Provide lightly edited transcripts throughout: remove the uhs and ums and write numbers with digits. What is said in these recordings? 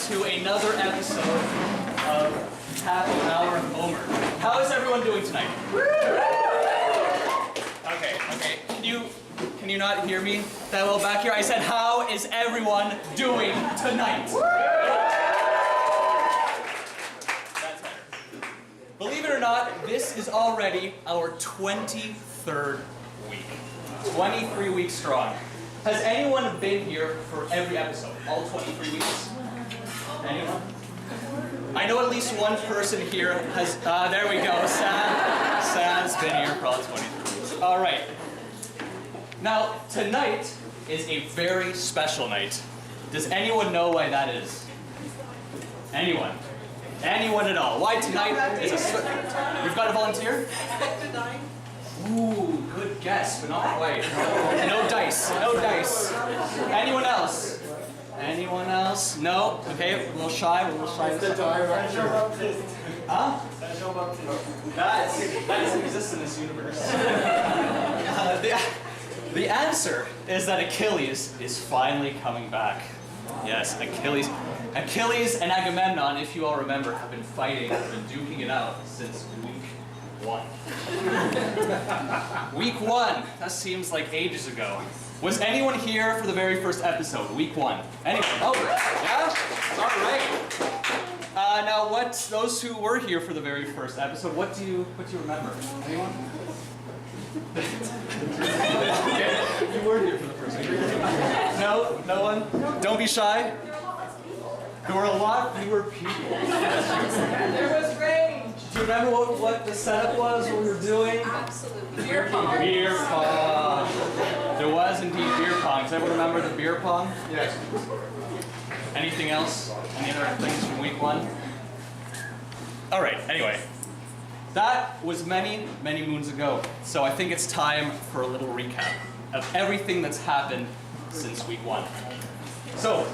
to another episode of Happy Hour Homer. How is everyone doing tonight? Okay. Can you not hear me that well back here? I said, how is everyone doing tonight? That's better. Believe it or not, this is already our 23rd week. 23 weeks strong. Has anyone been here for every episode? All 23 weeks? Anyone? I know at least one person here has, there we go, Sam's been here for all 23 weeks. All right. Now, tonight is a very special night. Does anyone know why that is? Anyone? Anyone at all? Why tonight is a... We've got a volunteer? Ooh, good guess, but not quite. No dice. No dice. Anyone else? Anyone else? No? Okay, a little shy. Huh? That doesn't exist in this universe. The answer is that Achilles is finally coming back. Yes, Achilles and Agamemnon, if you all remember, have been fighting, have been duking it out since week 1. Week 1, that seems like ages ago. Was anyone here for the very first episode, week 1? Anyone? Oh, yeah? All right. Now, those who were here for the very first episode, what do you remember? Anyone? You were here for the first one. No? No one? Don't be shy. There were a lot fewer people. There was range. Do you remember what the setup was, what we were doing? Absolutely. Beer pong. Beer pong. There was indeed beer pong. Does everyone remember the beer pong? Yes. Anything else? Any other things from week 1? All right, anyway. That was many, many moons ago. So I think it's time for a little recap of everything that's happened since week 1. So,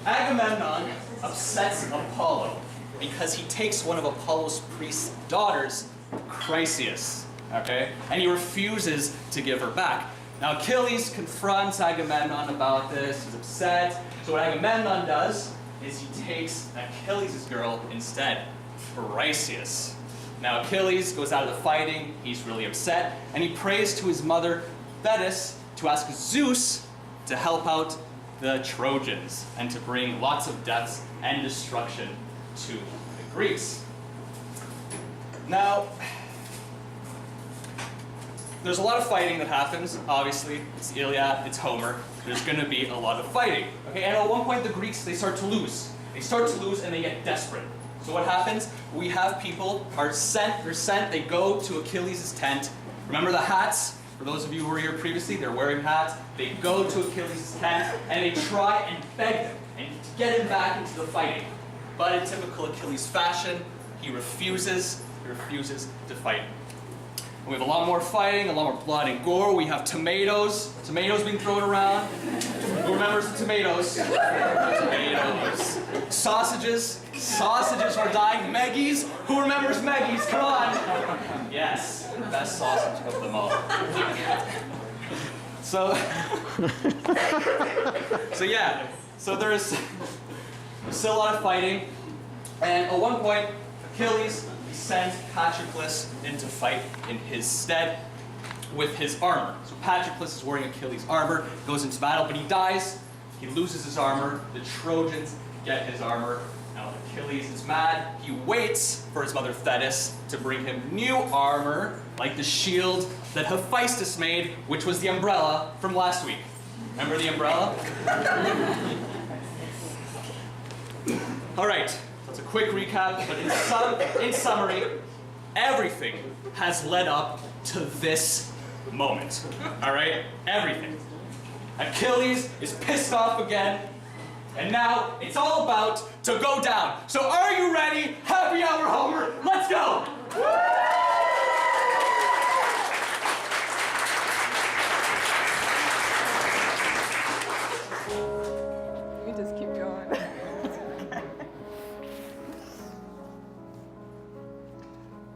Agamemnon upsets Apollo because he takes one of Apollo's priest's daughters, Chryseis, okay? And he refuses to give her back. Now Achilles confronts Agamemnon about this, he's upset. So what Agamemnon does is he takes Achilles' girl instead, Chryseis. Now Achilles goes out of the fighting, he's really upset, and he prays to his mother Thetis to ask Zeus to help out the Trojans and to bring lots of deaths and destruction to the Greeks. Now, there's a lot of fighting that happens, obviously. It's Iliad, it's Homer. There's going to be a lot of fighting. Okay, and at one point the Greeks, they start to lose. They start to lose and they get desperate. So what happens? We have people are sent, they go to Achilles' tent. Remember the hats? For those of you who were here previously, they're wearing hats. They go to Achilles' tent and they try and beg him and get him back into the fighting. But in typical Achilles fashion, he refuses to fight. And we have a lot more fighting, a lot more blood and gore. We have tomatoes being thrown around. Who remembers the tomatoes? Tomatoes. Sausages were dying. Meggies. Who remembers Meggies? Come on. Yes, best sausage of them all. So there's still a lot of fighting. And at one point, Achilles sends Patroclus in to fight in his stead with his armor. So Patroclus is wearing Achilles' armor, goes into battle, but he dies. He loses his armor. The Trojans get his armor. Now Achilles is mad. He waits for his mother Thetis to bring him new armor, like the shield that Hephaestus made, which was the umbrella from last week. Remember the umbrella? All right. It's a quick recap, but in summary, everything has led up to this moment. All right? Everything. Achilles is pissed off again, and now it's all about to go down. So are you ready? Happy hour, Homer. Let's go! You just keep going.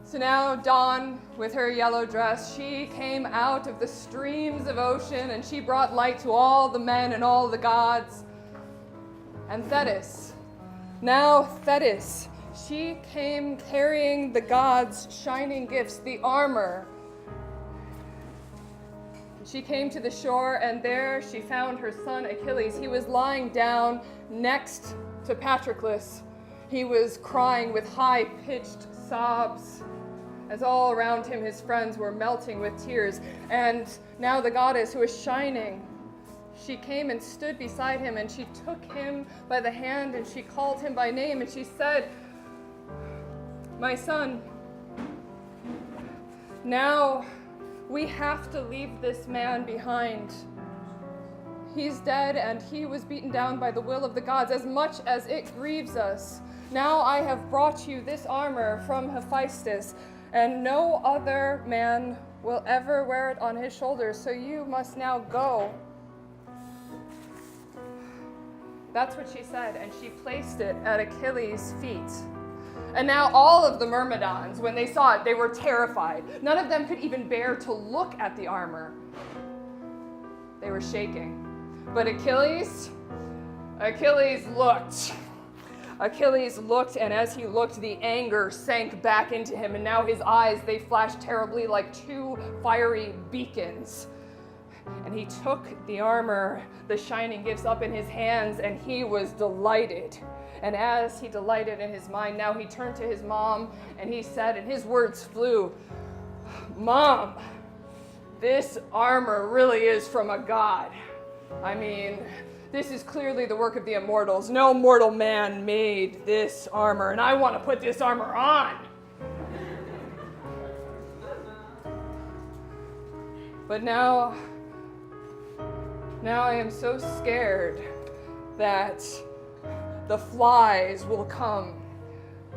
So now Dawn, with her yellow dress, she came out of the streams of ocean and she brought light to all the men and all the gods. And Thetis, now Thetis, she came carrying the gods' shining gifts, the armor. She came to the shore, and there she found her son Achilles. He was lying down next to Patroclus. He was crying with high-pitched sobs, as all around him his friends were melting with tears. And now the goddess, who was shining, she came and stood beside him, and she took him by the hand, and she called him by name, and she said, "My son, now we have to leave this man behind. He's dead, and he was beaten down by the will of the gods, as much as it grieves us. Now I have brought you this armor from Hephaestus, and no other man will ever wear it on his shoulders, so you must now go." That's what she said, and she placed it at Achilles' feet. And now all of the Myrmidons, when they saw it, they were terrified. None of them could even bear to look at the armor. They were shaking. But Achilles looked. Achilles looked, and as he looked, the anger sank back into him, and now his eyes, they flashed terribly like two fiery beacons. And he took the armor, the shining gifts, up in his hands, and he was delighted. And as he delighted in his mind, now he turned to his mom, and he said, and his words flew, "Mom, this armor really is from a god. I mean, this is clearly the work of the immortals. No mortal man made this armor, and I want to put this armor on." But now I am so scared that the flies will come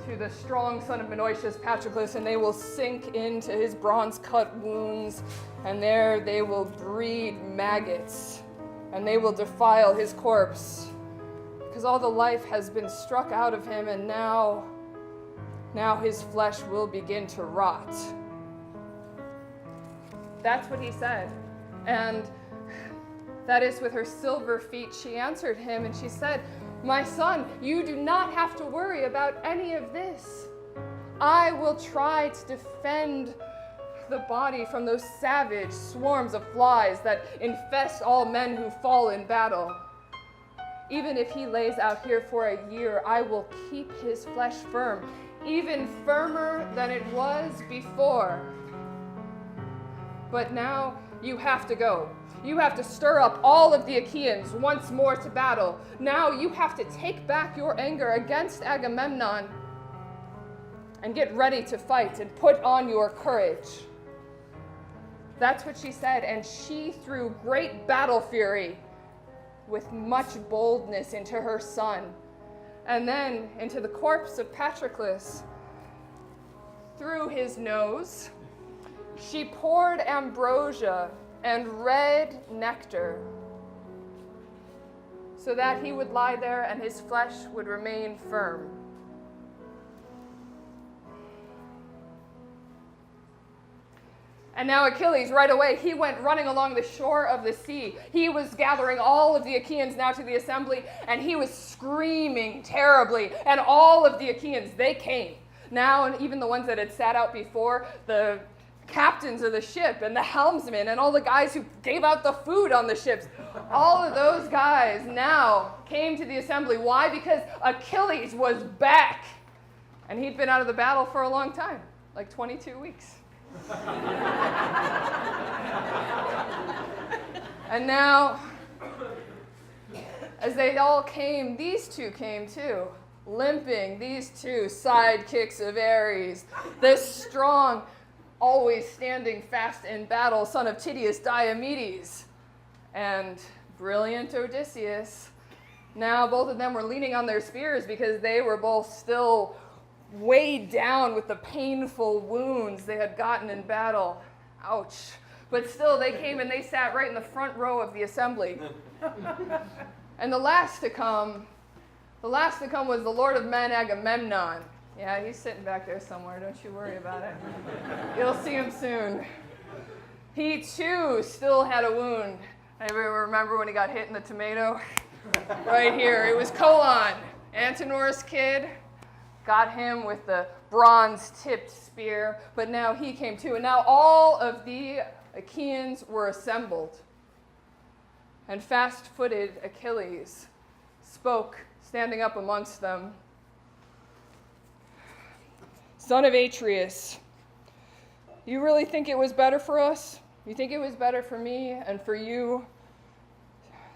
to the strong son of Menoetius, Patroclus, and they will sink into his bronze-cut wounds, and there they will breed maggots, and they will defile his corpse, because all the life has been struck out of him, and now his flesh will begin to rot. That's what he said. And that is, with her silver feet, she answered him, and she said, "My son, you do not have to worry about any of this. I will try to defend the body from those savage swarms of flies that infest all men who fall in battle. Even if he lays out here for a year, I will keep his flesh firm, even firmer than it was before. But now you have to go. You have to stir up all of the Achaeans once more to battle. Now you have to take back your anger against Agamemnon and get ready to fight and put on your courage." That's what she said, and she threw great battle fury with much boldness into her son, and then into the corpse of Patroclus. Through his nose, she poured ambrosia and red nectar, so that he would lie there and his flesh would remain firm. And now Achilles, right away, he went running along the shore of the sea. He was gathering all of the Achaeans now to the assembly, and he was screaming terribly. And all of the Achaeans, they came. Now, and even the ones that had sat out before, the captains of the ship and the helmsmen and all the guys who gave out the food on the ships, all of those guys now came to the assembly. Why? Because Achilles was back. And he'd been out of the battle for a long time, like 22 weeks. And now, as they all came, these two came too, limping, these two sidekicks of Ares, this strong, always standing fast in battle, son of Tydeus Diomedes, and brilliant Odysseus. Now both of them were leaning on their spears because they were both still weighed down with the painful wounds they had gotten in battle. Ouch. But still, they came and they sat right in the front row of the assembly. And the last to come was the Lord of Men, Agamemnon. Yeah, he's sitting back there somewhere. Don't you worry about it. You'll see him soon. He, too, still had a wound. Anybody remember when he got hit in the tomato? Right here. It was Colon, Antenor's kid. Got him with the bronze-tipped spear, but now he came too. And now all of the Achaeans were assembled. And fast-footed Achilles spoke, standing up amongst them. Son of Atreus, you really think it was better for us? You think it was better for me and for you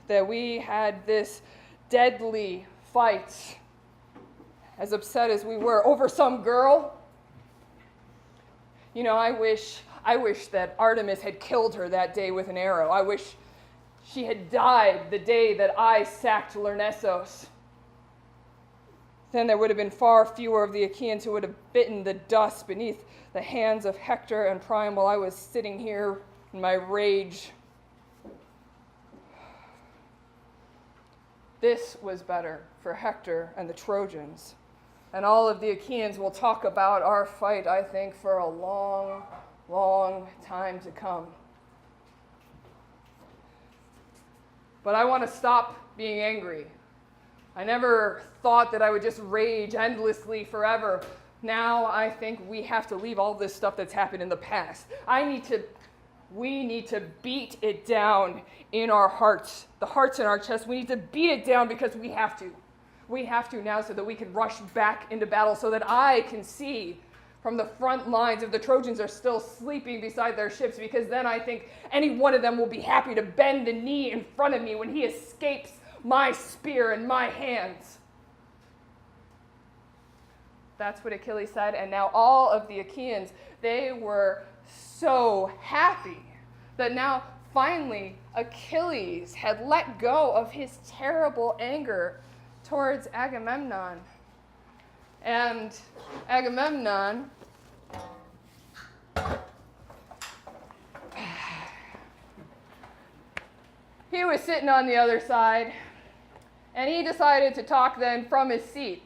that we had this deadly fight, as upset as we were, over some girl? You know, I wish that Artemis had killed her that day with an arrow. I wish she had died the day that I sacked Lyrnessos. Then there would have been far fewer of the Achaeans who would have bitten the dust beneath the hands of Hector and Priam while I was sitting here in my rage. This was better for Hector and the Trojans. And all of the Achaeans will talk about our fight, I think, for a long, long time to come. But I want to stop being angry. I never thought that I would just rage endlessly forever. Now I think we have to leave all this stuff that's happened in the past. We need to beat it down in our hearts, the hearts in our chest. We need to beat it down because we have to. We have to now so that we can rush back into battle, so that I can see from the front lines if the Trojans are still sleeping beside their ships, because then I think any one of them will be happy to bend the knee in front of me when he escapes my spear in my hands. That's what Achilles said, and now all of the Achaeans, they were so happy that now finally Achilles had let go of his terrible anger towards Agamemnon. And Agamemnon he was sitting on the other side, and he decided to talk then from his seat.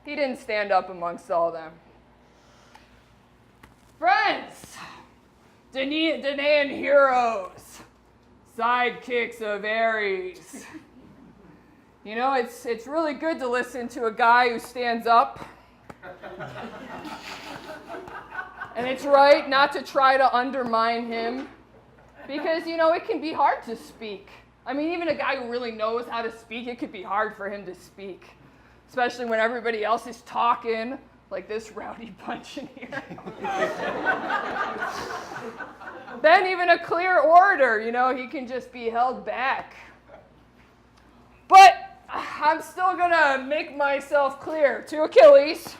He didn't stand up amongst all of them. Friends, Danaan heroes, sidekicks of Ares. You know, it's really good to listen to a guy who stands up. And it's right not to try to undermine him, because, you know, it can be hard to speak. I mean, even a guy who really knows how to speak, it could be hard for him to speak, especially when everybody else is talking, like this rowdy bunch in here. Then even a clear orator, you know, he can just be held back. But I'm still going to make myself clear to Achilles,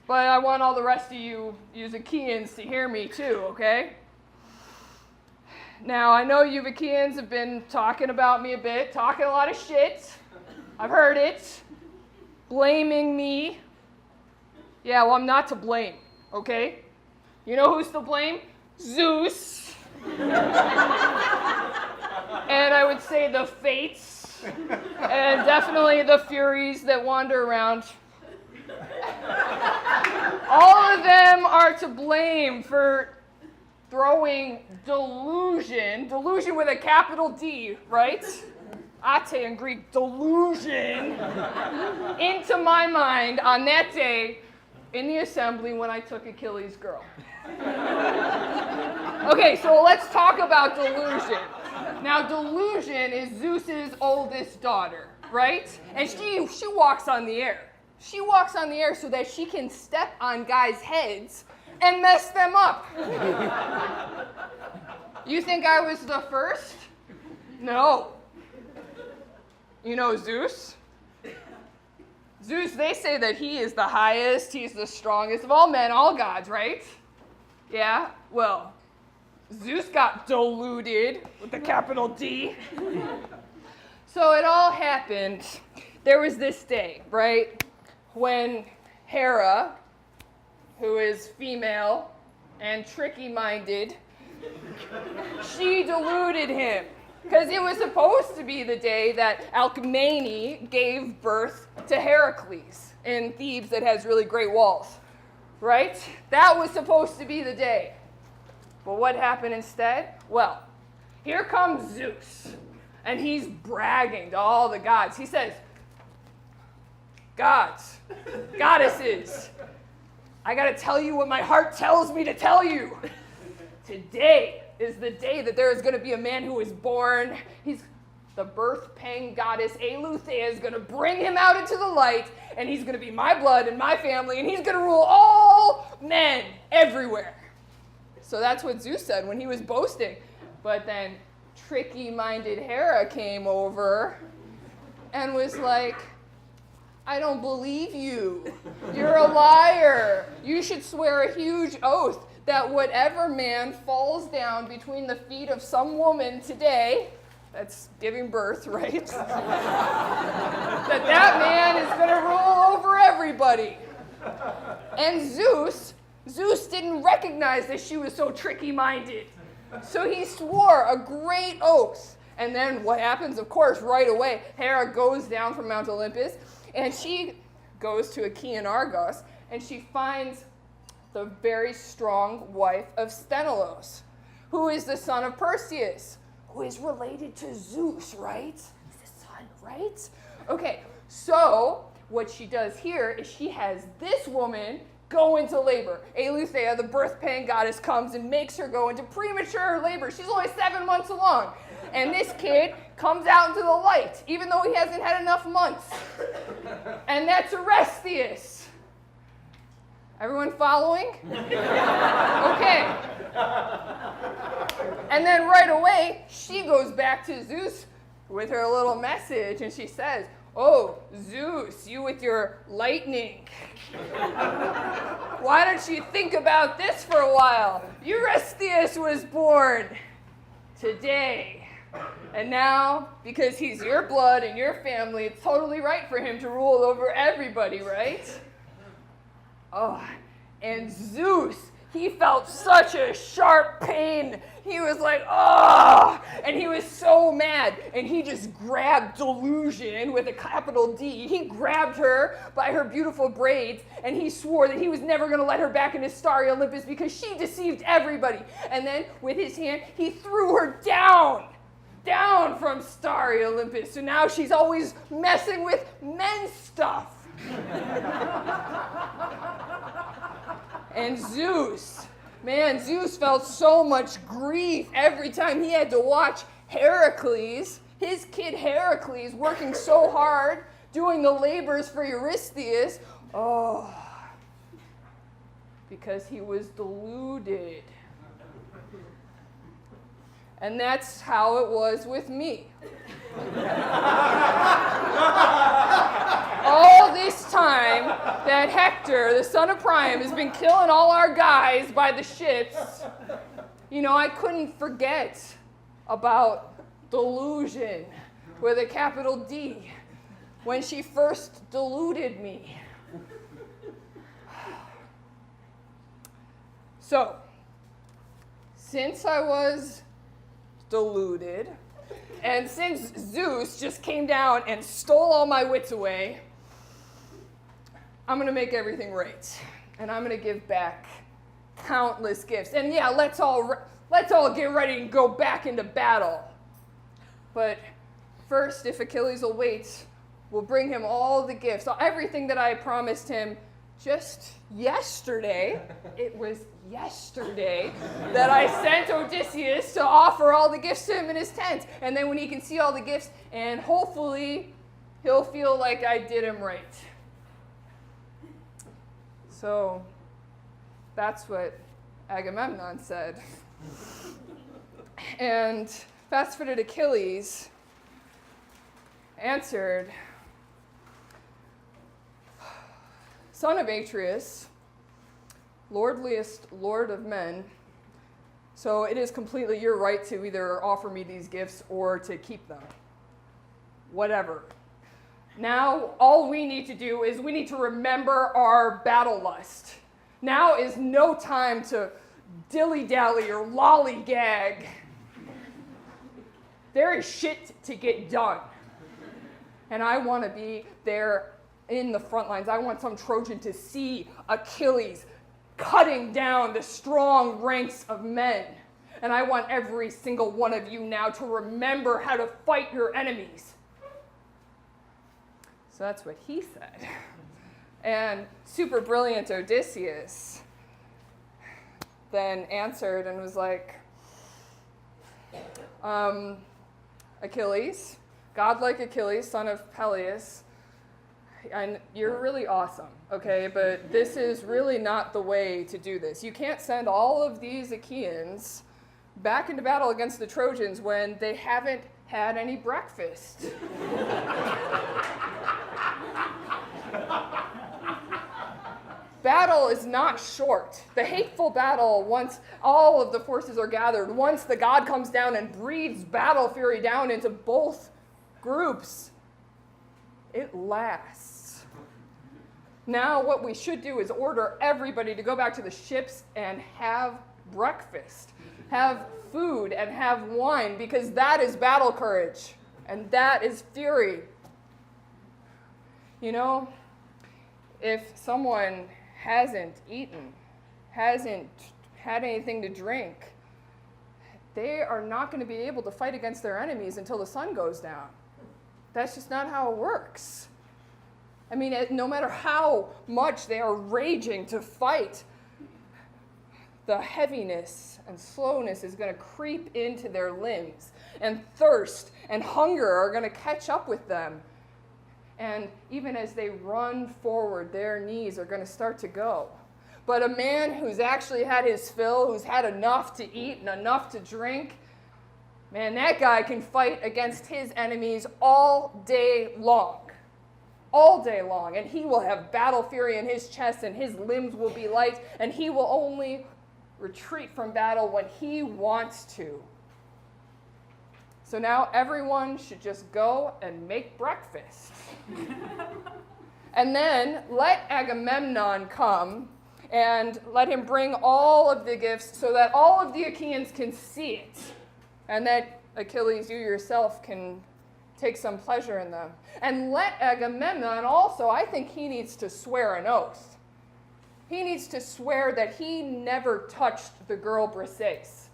but I want all the rest of you Achaeans to hear me too, okay? Now, I know you Achaeans have been talking about me a bit, talking a lot of shit. I've heard it. Blaming me. Yeah, well, I'm not to blame, okay? You know who's to blame? Zeus. And I would say the fates. And definitely the Furies that wander around. All of them are to blame for throwing delusion with a capital D, right? Ate in Greek, delusion, into my mind on that day in the assembly when I took Achilles' girl. Okay, so let's talk about delusion. Now, delusion is Zeus's oldest daughter, right? And she walks on the air. She walks on the air so that she can step on guys' heads and mess them up. You think I was the first? No. You know Zeus? Zeus, they say that he is the highest, he's the strongest of all men, all gods, right? Yeah? Well, Zeus got deluded with the capital D. So it all happened. There was this day, right, when Hera, who is female and tricky-minded, she deluded him. Because it was supposed to be the day that Alcmene gave birth to Heracles in Thebes that has really great walls, right? That was supposed to be the day. But what happened instead? Well, here comes Zeus. and he's bragging to all the gods. He says, gods, goddesses, I gotta tell you what my heart tells me to tell you. Today is the day that there is gonna be a man who is born. He's the birth pang goddess Eleuthea is gonna bring him out into the light, and he's gonna be my blood and my family, and he's gonna rule all men everywhere. So that's what Zeus said when he was boasting. But then tricky-minded Hera came over and was like, I don't believe you. You're a liar. You should swear a huge oath that whatever man falls down between the feet of some woman today, that's giving birth, right? that man is going to rule over everybody. And Zeus didn't recognize that she was so tricky-minded. So he swore a great oath. And then what happens? Of course, right away, Hera goes down from Mount Olympus, and she goes to Achaean Argos, and she finds the very strong wife of Sthenelus, who is the son of Perseus, who is related to Zeus, right? He's the son, right? Okay, so what she does here is she has this woman go into labor. Eleuthea, the birth pain goddess, comes and makes her go into premature labor. She's only 7 months along. And this kid comes out into the light, even though he hasn't had enough months. And that's Orestes. Everyone following? Okay. And then right away, she goes back to Zeus with her little message, and she says, oh, Zeus, you with your lightning. Why don't you think about this for a while? Eurystheus was born today. And now, because he's your blood and your family, it's totally right for him to rule over everybody, right? Oh, and Zeus, he felt such a sharp pain. He was like, oh, and he was so mad. And he just grabbed Delusion with a capital D. He grabbed her by her beautiful braids, and he swore that he was never going to let her back into starry Olympus because she deceived everybody. And then with his hand, he threw her down from starry Olympus. So now she's always messing with men's stuff. And Zeus felt so much grief every time he had to watch Heracles, his kid Heracles, working so hard, doing the labors for Eurystheus. Oh, because he was deluded. And that's how it was with me. All this time that Hector, the son of Priam, has been killing all our guys by the ships, I couldn't forget about Delusion with a capital D when she first deluded me. So, since I was deluded, and since Zeus just came down and stole all my wits away, I'm going to make everything right. And I'm going to give back countless gifts. And yeah, let's all get ready and go back into battle. But first, if Achilles will wait, we'll bring him all the gifts, everything that I promised him just yesterday. It was yesterday that I sent Odysseus to offer all the gifts to him in his tent. And then when he can see all the gifts, and hopefully he'll feel like I did him right. So that's what Agamemnon said. And fast-footed Achilles answered, son of Atreus, lordliest lord of men, so it is completely your right to either offer me these gifts or to keep them. Whatever. Now, all we need to do is we need to remember our battle lust. Now is no time to dilly-dally or lollygag. There is shit to get done. And I want to be there in the front lines. I want some Trojan to see Achilles cutting down the strong ranks of men. and I want every single one of you now to remember how to fight your enemies. So that's what he said. And super brilliant Odysseus then answered and was like, Achilles, godlike Achilles, son of Peleus, and you're really awesome, okay, but this is really not the way to do this. You can't send all of these Achaeans back into battle against the Trojans when they haven't had any breakfast. Battle is not short. The hateful battle, once all of the forces are gathered, once the god comes down and breathes battle fury down into both groups, it lasts. Now what we should do is order everybody to go back to the ships and have breakfast, have food and have wine, because that is battle courage and that is fury. You know, if someone hasn't eaten, hasn't had anything to drink, they are not going to be able to fight against their enemies until the sun goes down. That's just not how it works. I mean, no matter how much they are raging to fight, the heaviness and slowness is going to creep into their limbs, and thirst and hunger are going to catch up with them. And even as they run forward, their knees are going to start to go. But a man who's actually had his fill, who's had enough to eat and enough to drink, man, that guy can fight against his enemies all day long. All day long. And he will have battle fury in his chest, and his limbs will be light, and he will only retreat from battle when he wants to. So now everyone should just go and make breakfast. And then let Agamemnon come and let him bring all of the gifts so that all of the Achaeans can see it. And that, Achilles, you yourself can take some pleasure in them. And let Agamemnon also, I think he needs to swear an oath. He needs to swear that he never touched the girl Briseis,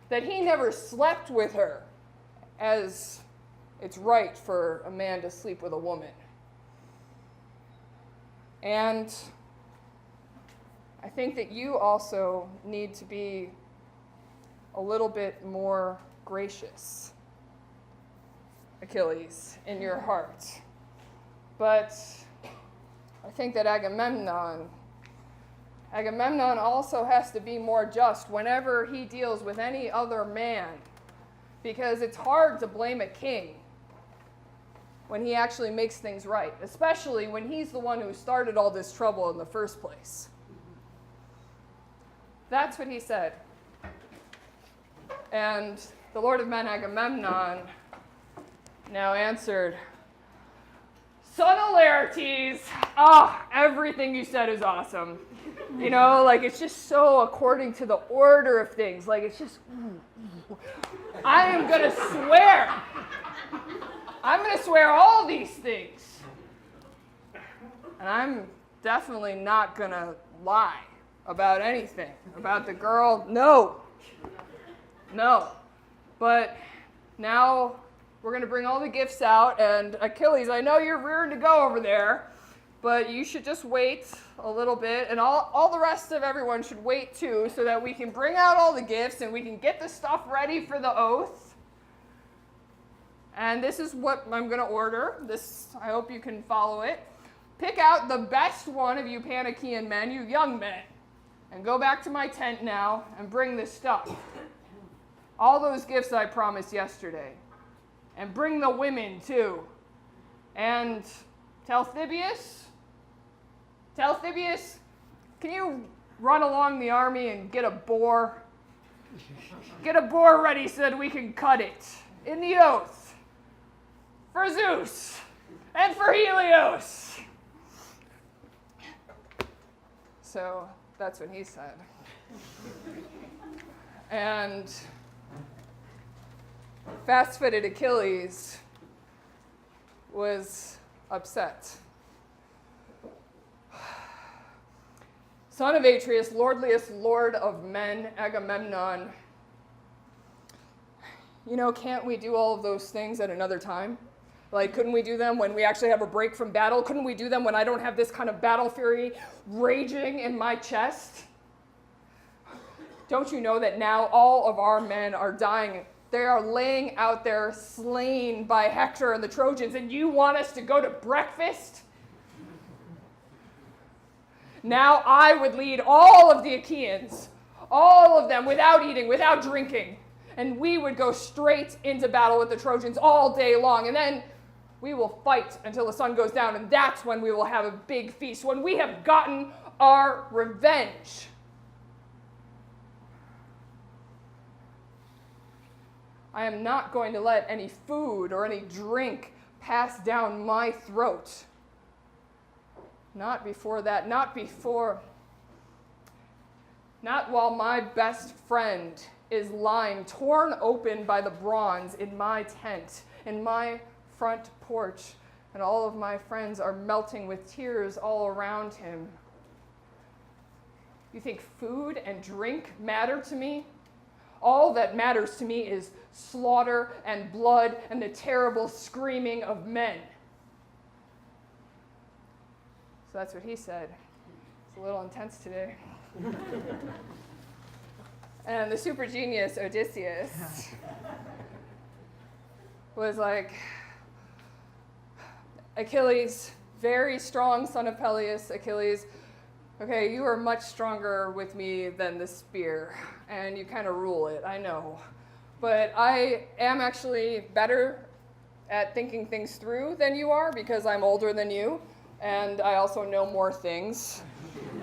that he never slept with her, as it's right for a man to sleep with a woman. And I think that you also need to be a little bit more gracious, Achilles, in your heart. But I think that Agamemnon also has to be more just whenever he deals with any other man, because it's hard to blame a king when he actually makes things right, especially when he's the one who started all this trouble in the first place. That's what he said. And the Lord of Men, Agamemnon, now answered, Son of Laertes, everything you said is awesome. You know, like, it's just so according to the order of things. Like, it's just, I am going to swear. I'm going to swear all these things. And I'm definitely not going to lie about anything. About the girl, no. But now we're going to bring all the gifts out. And Achilles, I know you're rearing to go over there, but you should just wait a little bit. And all the rest of everyone should wait too, so that we can bring out all the gifts and we can get the stuff ready for the oath. And this is what I'm going to order. I hope you can follow it. Pick out the best one of you Panachaean men, you young men, and go back to my tent now and bring this stuff. All those gifts I promised yesterday. And bring the women too. And Talthybius, can you run along the army and get a boar? Get a boar ready so that we can cut it in the oath. For Zeus and for Helios. So that's what he said. And fast-footed Achilles was upset. Son of Atreus, lordliest lord of men, Agamemnon, can't we do all of those things at another time? Like, couldn't we do them when we actually have a break from battle? Couldn't we do them when I don't have this kind of battle fury raging in my chest? Don't you know that now all of our men are dying? They are laying out there slain by Hector and the Trojans, and you want us to go to breakfast? Now I would lead all of the Achaeans, all of them, without eating, without drinking, and we would go straight into battle with the Trojans all day long, and then we will fight until the sun goes down, and that's when we will have a big feast, when we have gotten our revenge. I am not going to let any food or any drink pass down my throat. Not before that, not while my best friend is lying torn open by the bronze in my tent, in my front porch, and all of my friends are melting with tears all around him. You think food and drink matter to me? All that matters to me is slaughter and blood and the terrible screaming of men. So that's what he said. It's a little intense today. And the super genius Odysseus was like, Achilles, very strong son of Peleus, Achilles, okay, you are much stronger with me than the spear, and you kind of rule it, I know. But I am actually better at thinking things through than you are because I'm older than you, and I also know more things.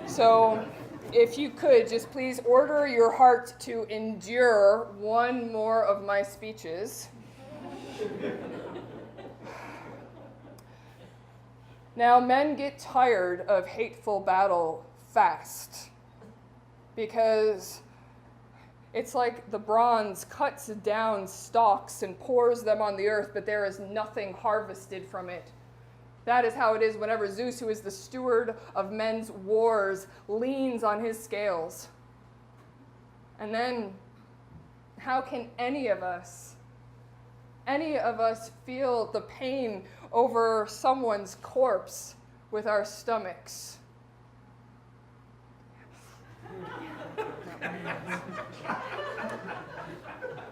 So if you could just please order your heart to endure one more of my speeches. Now, men get tired of hateful battle fast because it's like the bronze cuts down stalks and pours them on the earth, but there is nothing harvested from it. That is how it is whenever Zeus, who is the steward of men's wars, leans on his scales. And then, how can any of us feel the pain over someone's corpse with our stomachs?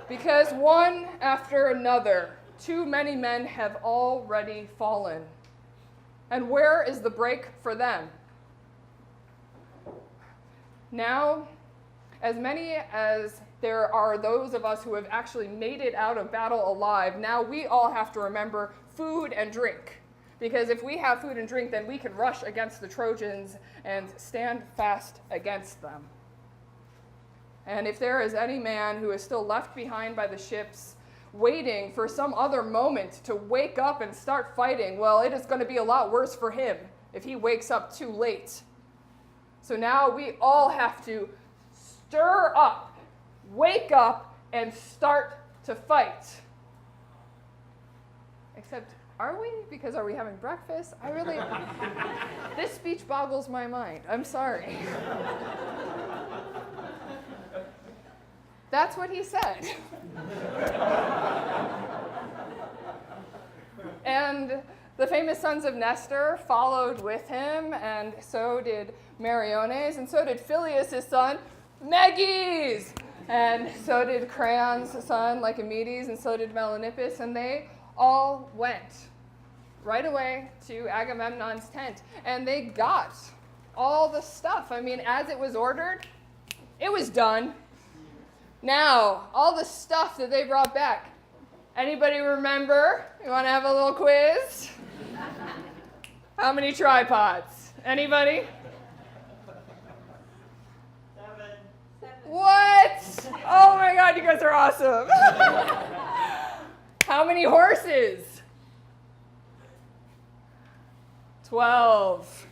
Because one after another, too many men have already fallen. And where is the break for them? Now, as many as there are those of us who have actually made it out of battle alive, now we all have to remember food and drink. Because if we have food and drink, then we can rush against the Trojans and stand fast against them. And if there is any man who is still left behind by the ships, waiting for some other moment to wake up and start fighting, well, it is going to be a lot worse for him if he wakes up too late. So now we all have to stir up, wake up, and start to fight. Except, are we? Because are we having breakfast? This speech boggles my mind. I'm sorry. That's what he said. And the famous sons of Nestor followed with him, and so did Meriones, and so did Phyleus' son, Meges, and so did Creon's son, Lycomedes, and so did Melanippus, and they all went right away to Agamemnon's tent, and they got all the stuff. I mean, as it was ordered, it was done. Now, all the stuff that they brought back. Anybody remember? You want to have a little quiz? How many tripods? Anybody? 7. What? Oh my God, you guys are awesome. How many horses? 12.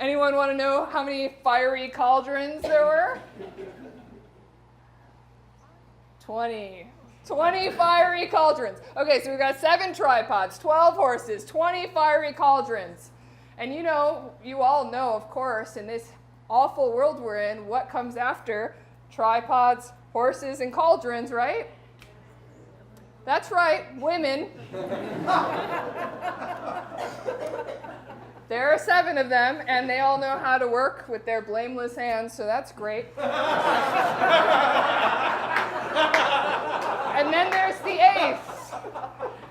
Anyone want to know how many fiery cauldrons there were? 20. 20 fiery cauldrons. Okay, so we've got 7 tripods, 12 horses, 20 fiery cauldrons. And you all know, of course, in this awful world we're in, what comes after tripods, horses, and cauldrons, right? That's right, women. There are 7 of them, and they all know how to work with their blameless hands, so that's great. And then there's the 8th.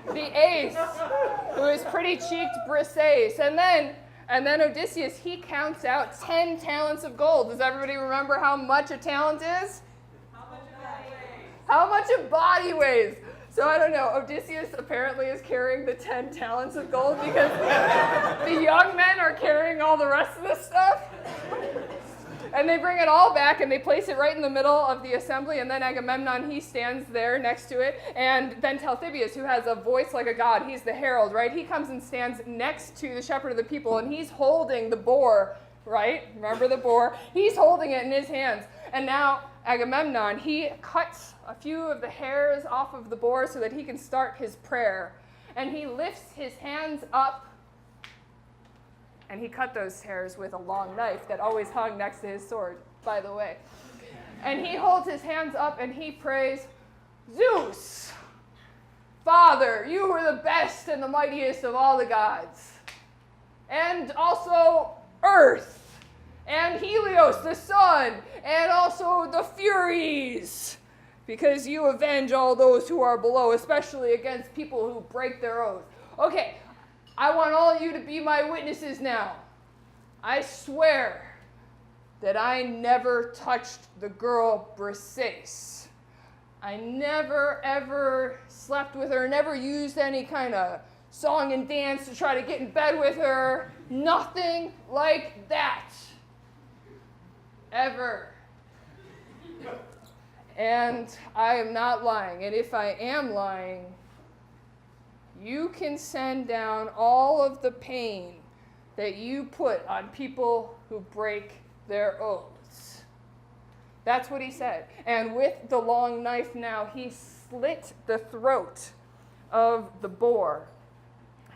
The 8th, who is pretty cheeked Briseis. And then Odysseus, he counts out 10 talents of gold. Does everybody remember how much a talent is? How much a body weighs? So I don't know, Odysseus apparently is carrying the 10 talents of gold because the young men are carrying all the rest of the stuff. And they bring it all back and they place it right in the middle of the assembly, and then Agamemnon, he stands there next to it, and then Talthybius, who has a voice like a god, he's the herald, right? He comes and stands next to the shepherd of the people, and he's holding the boar, right? Remember the boar? He's holding it in his hands. And now Agamemnon, he cuts a few of the hairs off of the boar so that he can start his prayer. And he lifts his hands up, and he cut those hairs with a long knife that always hung next to his sword, by the way. And he holds his hands up and he prays, Zeus, Father, you are the best and the mightiest of all the gods. And also Earth, and Helios, the sun, and also the Furies, because you avenge all those who are below, especially against people who break their oath. Okay, I want all of you to be my witnesses now. I swear that I never touched the girl Briseis. I never, ever slept with her, never used any kind of song and dance to try to get in bed with her. Nothing like that. Ever. And I am not lying. And if I am lying, you can send down all of the pain that you put on people who break their oaths. That's what he said. And with the long knife now, he slit the throat of the boar.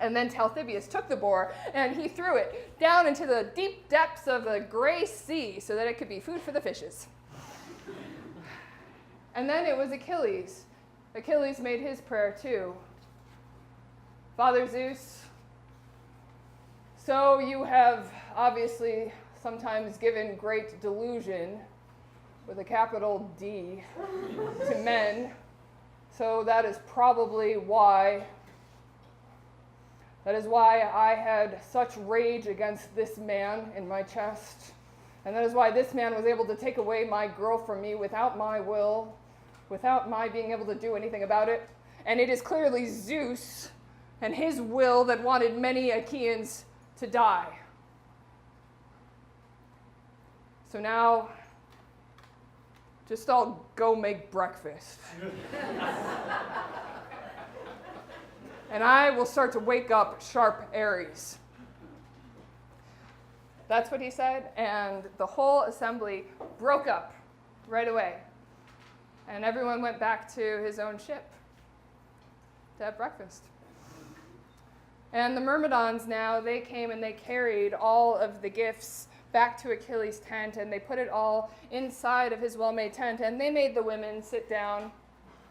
And then Talthybius took the boar and he threw it down into the deep depths of the gray sea so that it could be food for the fishes. And then it was Achilles. Achilles made his prayer too. Father Zeus, so you have obviously sometimes given great delusion, with a capital D, to men. So that is probably why. That is why I had such rage against this man in my chest. And that is why this man was able to take away my girl from me without my will, without my being able to do anything about it. And it is clearly Zeus and his will that wanted many Achaeans to die. So now, just all go make breakfast. And I will start to wake up sharp Ares. That's what he said, and the whole assembly broke up right away. And everyone went back to his own ship to have breakfast. And the Myrmidons now, they came and they carried all of the gifts back to Achilles' tent, and they put it all inside of his well-made tent, and they made the women sit down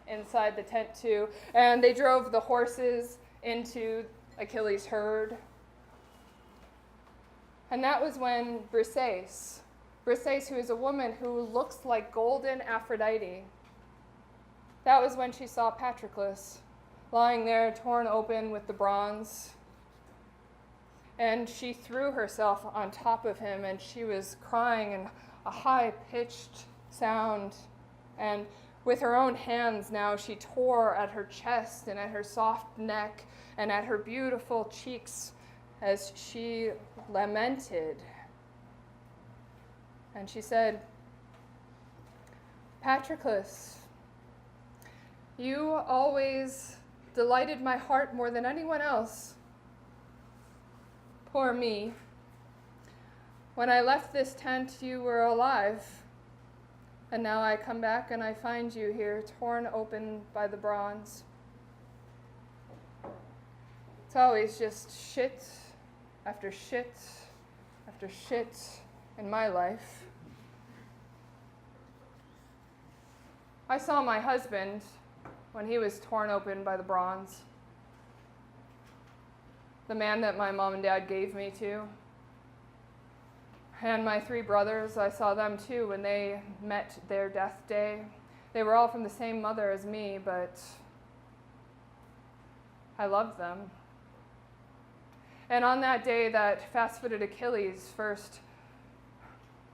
inside the tent too, and they drove the horses into Achilles' herd. And that was when Briseis, who is a woman who looks like golden Aphrodite, that was when she saw Patroclus lying there torn open with the bronze. And she threw herself on top of him, and she was crying in a high-pitched sound. And with her own hands now, she tore at her chest and at her soft neck and at her beautiful cheeks as she lamented. And she said, Patroclus, you always delighted my heart more than anyone else. Poor me. When I left this tent, you were alive. And now I come back and I find you here, torn open by the bronze. It's always just shit after shit after shit in my life. I saw my husband when he was torn open by the bronze. The man that my mom and dad gave me to. And my 3 brothers, I saw them too when they met their death day. They were all from the same mother as me, but I loved them. And on that day that fast-footed Achilles first,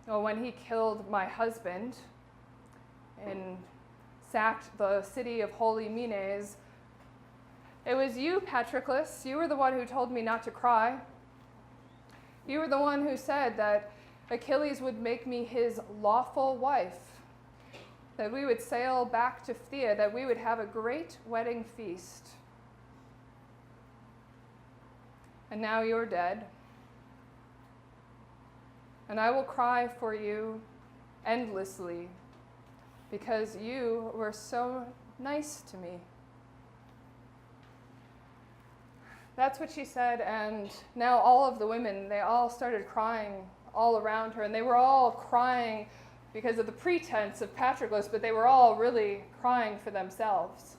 when he killed my husband and sacked the city of Holy Mines, it was you, Patroclus. You were the one who told me not to cry. You were the one who said that Achilles would make me his lawful wife, that we would sail back to Phthia, that we would have a great wedding feast. And now you're dead. And I will cry for you endlessly because you were so nice to me. That's what she said, and now all of the women, they all started crying all around her, and they were all crying because of the pretense of Patroclus, but they were all really crying for themselves.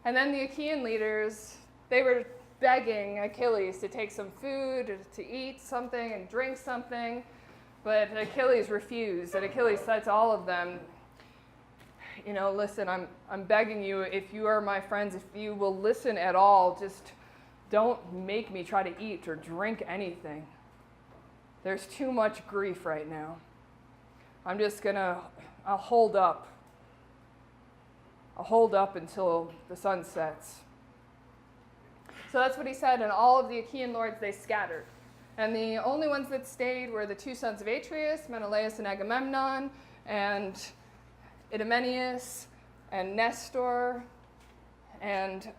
And then the Achaean leaders, they were begging Achilles to take some food, to eat something and drink something, but Achilles refused, and Achilles said to all of them, listen, I'm begging you, if you are my friends, if you will listen at all, just don't make me try to eat or drink anything. There's too much grief right now. I'll hold up. I'll hold up until the sun sets. So that's what he said, and all of the Achaean lords, they scattered. And the only ones that stayed were the 2 sons of Atreus, Menelaus and Agamemnon, and Idomeneus, and Nestor, and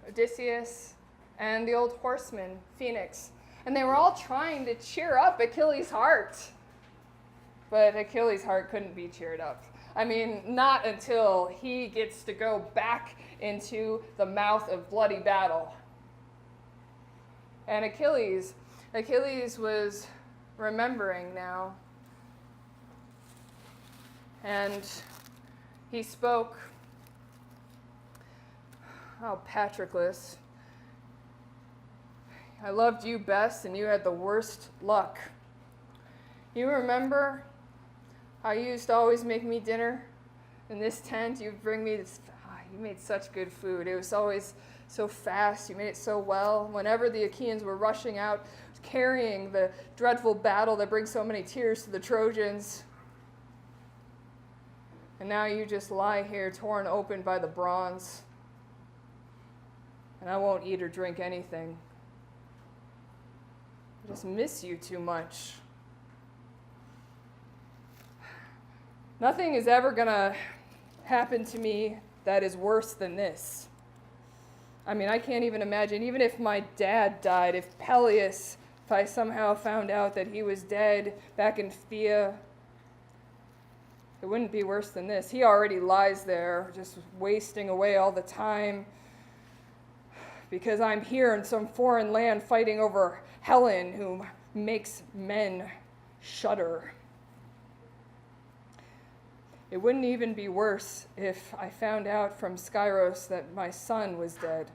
Odysseus, and the old horseman, Phoenix. And they were all trying to cheer up Achilles' heart. But Achilles' heart couldn't be cheered up. I mean, not until he gets to go back into the mouth of bloody battle. And Achilles was remembering now. And he spoke, Patroclus, I loved you best and you had the worst luck. You remember how you used to always make me dinner in this tent? You'd bring me this, you made such good food. It was always so fast. You made it so well. Whenever the Achaeans were rushing out, carrying the dreadful battle that brings so many tears to the Trojans, and now you just lie here torn open by the bronze, and I won't eat or drink anything. I just miss you too much. Nothing is ever going to happen to me that is worse than this. I mean, I can't even imagine, even if my dad died, if Peleus, if I somehow found out that he was dead back in Phthia, it wouldn't be worse than this. He already lies there, just wasting away all the time because I'm here in some foreign land fighting over Helen, who makes men shudder. It wouldn't even be worse if I found out from Skyros that my son was dead.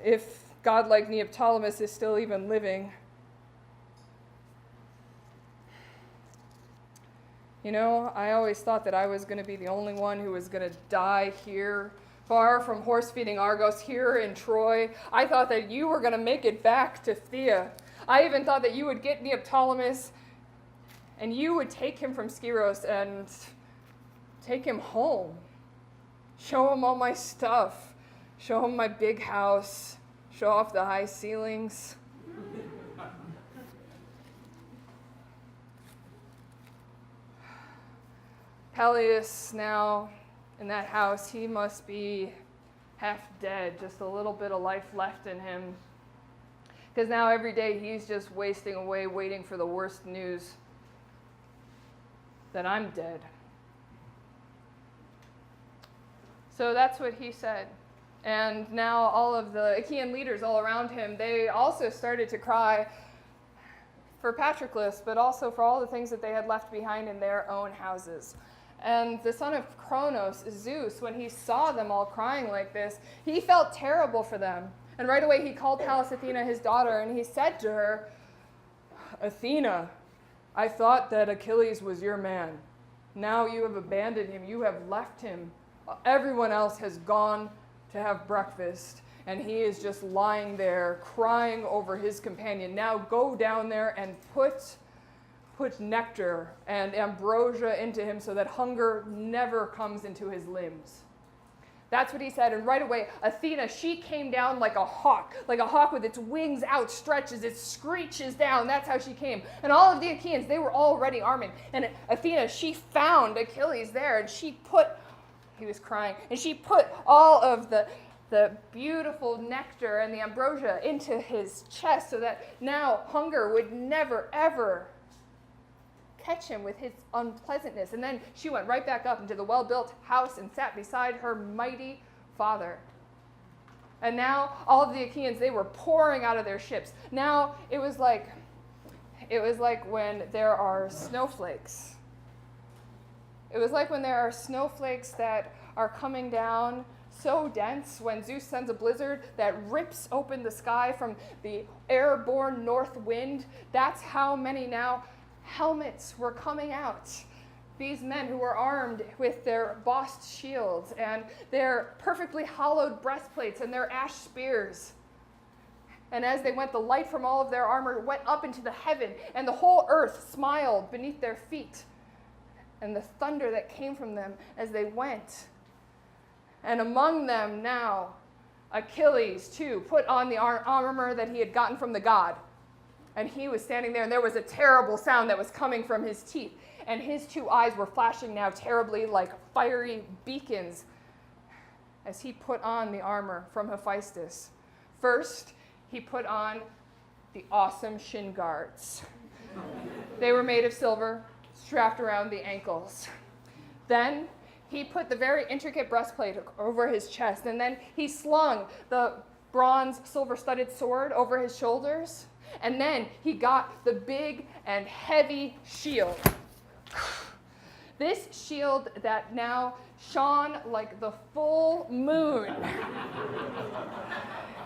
If godlike Neoptolemus is still even living. I always thought that I was going to be the only one who was going to die here, far from horse-feeding Argos, here in Troy. I thought that you were going to make it back to Phthia. I even thought that you would get Neoptolemus and you would take him from Skyros and take him home. Show him all my stuff. Show him my big house. Show off the high ceilings. Peleus now in that house, he must be half dead, just a little bit of life left in him. Because now every day he's just wasting away waiting for the worst news that I'm dead. So that's what he said. And now all of the Achaean leaders all around him, they also started to cry for Patroclus, but also for all the things that they had left behind in their own houses. And the son of Kronos, Zeus, when he saw them all crying like this, he felt terrible for them. And right away he called Pallas Athena, his daughter, and he said to her, Athena, I thought that Achilles was your man. Now you have abandoned him. You have left him. Everyone else has gone to have breakfast, and he is just lying there crying over his companion. Now go down there and put nectar and ambrosia into him so that hunger never comes into his limbs. That's what he said. And right away, Athena, she came down like a hawk with its wings outstretched as it screeches down. That's how she came. And all of the Achaeans, they were already arming. And Athena, she found Achilles there, and he was crying, and she put all of the beautiful nectar and the ambrosia into his chest so that now hunger would never, ever catch him with his unpleasantness. And then she went right back up into the well-built house and sat beside her mighty father. And now all of the Achaeans, they were pouring out of their ships. Now it was like when there are snowflakes. It was like when there are snowflakes that are coming down so dense when Zeus sends a blizzard that rips open the sky from the airborne north wind. That's how many now helmets were coming out. These men who were armed with their bossed shields and their perfectly hollowed breastplates and their ash spears. And as they went, the light from all of their armor went up into the heaven, and the whole earth smiled beneath their feet. And the thunder that came from them as they went. And among them now, Achilles, too, put on the armor that he had gotten from the god. And he was standing there, and there was a terrible sound that was coming from his teeth. And his two eyes were flashing now terribly like fiery beacons as he put on the armor from Hephaestus. First, he put on the awesome shin guards. They were made of silver, strapped around the ankles. Then he put the very intricate breastplate over his chest, and then he slung the bronze silver-studded sword over his shoulders. And then he got the big and heavy shield. This shield that now shone like the full moon.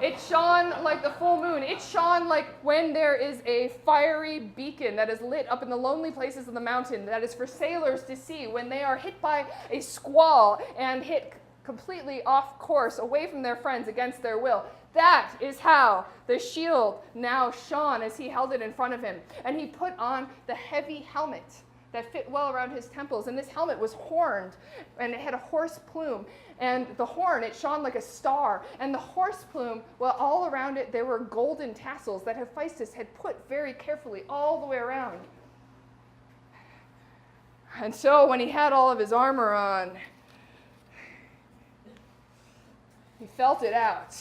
It shone like the full moon. It shone like when there is a fiery beacon that is lit up in the lonely places of the mountain that is for sailors to see when they are hit by a squall and hit completely off course away from their friends against their will. That is how the shield now shone as he held it in front of him. And he put on the heavy helmet that fit well around his temples. And this helmet was horned, and it had a horse plume. And the horn, it shone like a star. And the horse plume, well, all around it, there were golden tassels that Hephaestus had put very carefully all the way around. And so when he had all of his armor on, he felt it out.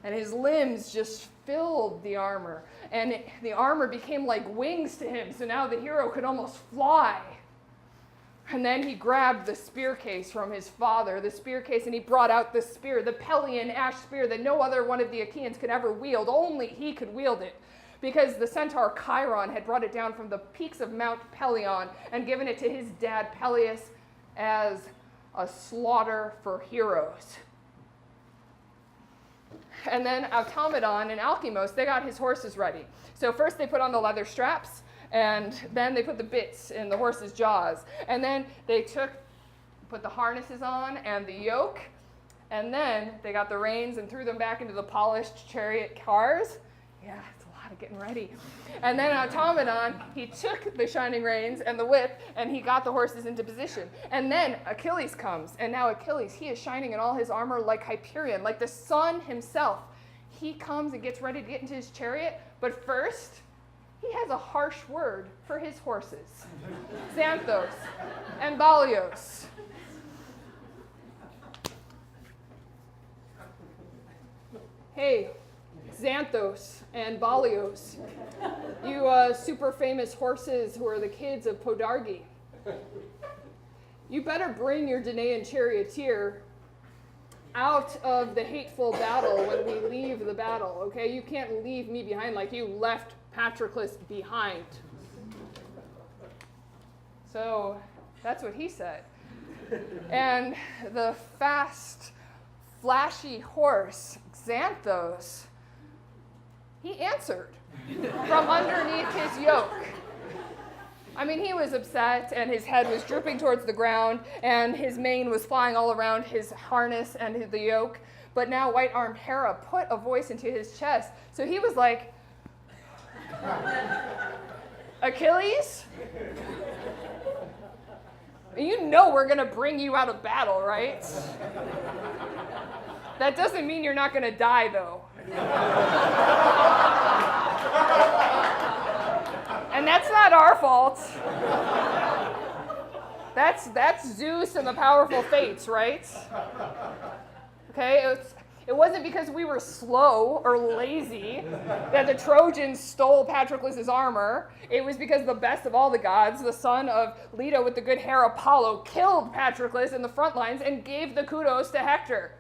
And his limbs just filled the armor. And the armor became like wings to him, so now the hero could almost fly. And then he grabbed the spear case from his father, and he brought out the spear, the Pelian ash spear that no other one of the Achaeans could ever wield. Only he could wield it, because the centaur Chiron had brought it down from the peaks of Mount Pelion and given it to his dad Peleus as a slaughter for heroes. And then Automedon and Alkimos, they got his horses ready. So first they put on the leather straps, and then they put the bits in the horse's jaws. And then they put the harnesses on and the yoke, and then they got the reins and threw them back into the polished chariot cars. Yeah, it's a lot of getting ready. And then Automedon, he took the shining reins and the whip, and he got the horses into position. And then Achilles comes, and now Achilles, he is shining in all his armor like Hyperion, like the sun himself. He comes and gets ready to get into his chariot, but first, he has a harsh word for his horses, Xanthos and Balios. Hey, Xanthos and Balios, you super famous horses who are the kids of Podarge. You better bring your Danaan charioteer out of the hateful battle when we leave the battle, okay? You can't leave me behind like you left Patroclus behind. So That's what he said. And the fast, flashy horse, Xanthos, he answered from underneath his yoke. I mean, he was upset, and his head was drooping towards the ground, and his mane was flying all around his harness and the yoke. But now white-armed Hera put a voice into his chest. So he was like, Achilles? You know we're going to bring you out of battle, right? That doesn't mean you're not going to die, though. And that's not our fault. That's Zeus and the powerful fates, right? Okay, it wasn't because we were slow or lazy that the Trojans stole Patroclus' armor. It was because the best of all the gods, the son of Leto with the good hair, Apollo, killed Patroclus in the front lines and gave the kudos to Hector.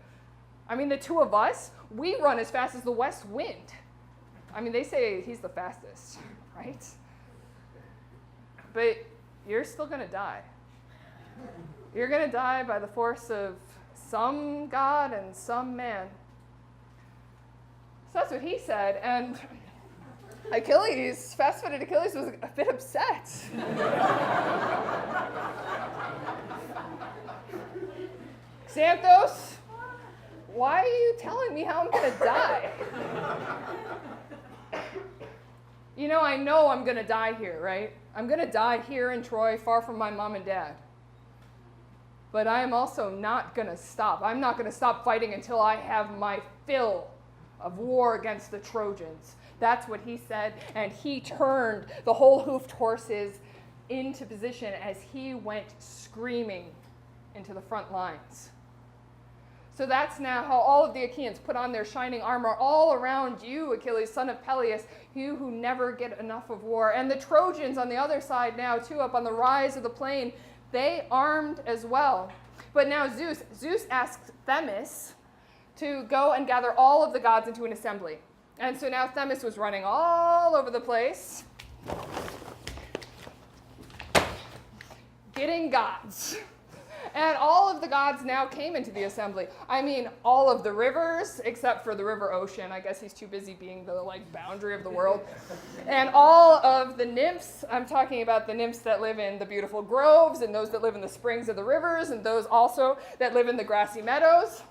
I mean, the two of us, we run as fast as the west wind. I mean, they say he's the fastest, right? But you're still going to die. You're going to die by the force of some god and some man. So that's what he said. And Achilles, fast-footed Achilles, was a bit upset. Xanthos, why are you telling me how I'm going to die? You know I'm going to die here, right? I'm going to die here in Troy, far from my mom and dad. But I am also not going to stop. I'm not going to stop fighting until I have my fill of war against the Trojans. That's what he said, and he turned the whole hoofed horses into position as he went screaming into the front lines. So that's now how all of the Achaeans put on their shining armor all around you, Achilles, son of Peleus, you who never get enough of war. And the Trojans on the other side now, too, up on the rise of the plain, they armed as well. But now Zeus asked Themis to go and gather all of the gods into an assembly. And so now Themis was running all over the place, getting gods. And all of the gods now came into the assembly. I mean, all of the rivers, except for the river Ocean. I guess he's too busy being the boundary of the world. And all of the nymphs, I'm talking about the nymphs that live in the beautiful groves, and those that live in the springs of the rivers, and those also that live in the grassy meadows.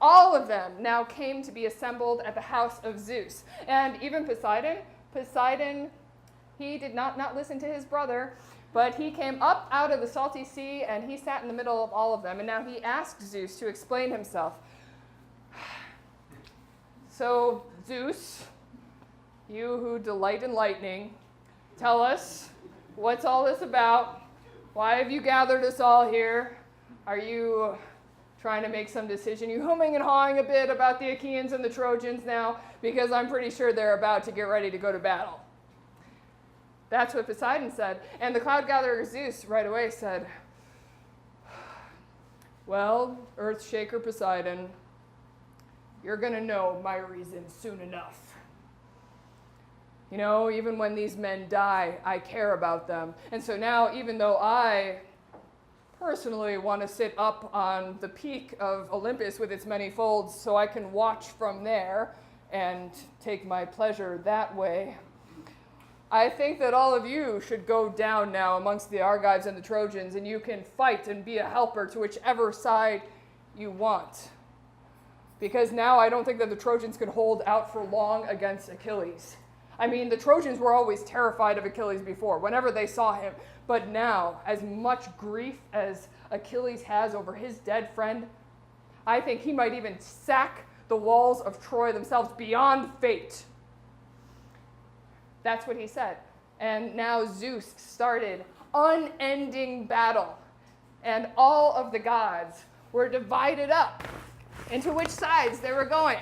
All of them now came to be assembled at the house of Zeus. And even Poseidon, he did not listen to his brother, but he came up out of the salty sea, and he sat in the middle of all of them. And now he asked Zeus to explain himself. So, Zeus, you who delight in lightning, tell us, what's all this about? Why have you gathered us all here? Are you trying to make some decision? You humming and hawing a bit about the Achaeans and the Trojans now? Because I'm pretty sure they're about to get ready to go to battle. That's what Poseidon said. And the cloud gatherer Zeus right away said, well, Earth Shaker Poseidon, you're going to know my reasons soon enough. You know, even when these men die, I care about them. And so now, even though I personally want to sit up on the peak of Olympus with its many folds so I can watch from there and take my pleasure that way, I think that all of you should go down now amongst the Argives and the Trojans, and you can fight and be a helper to whichever side you want. Because now I don't think that the Trojans could hold out for long against Achilles. I mean, the Trojans were always terrified of Achilles before, whenever they saw him. But now, as much grief as Achilles has over his dead friend, I think he might even sack the walls of Troy themselves beyond fate. That's what he said. And now Zeus started unending battle. And all of the gods were divided up into which sides they were going.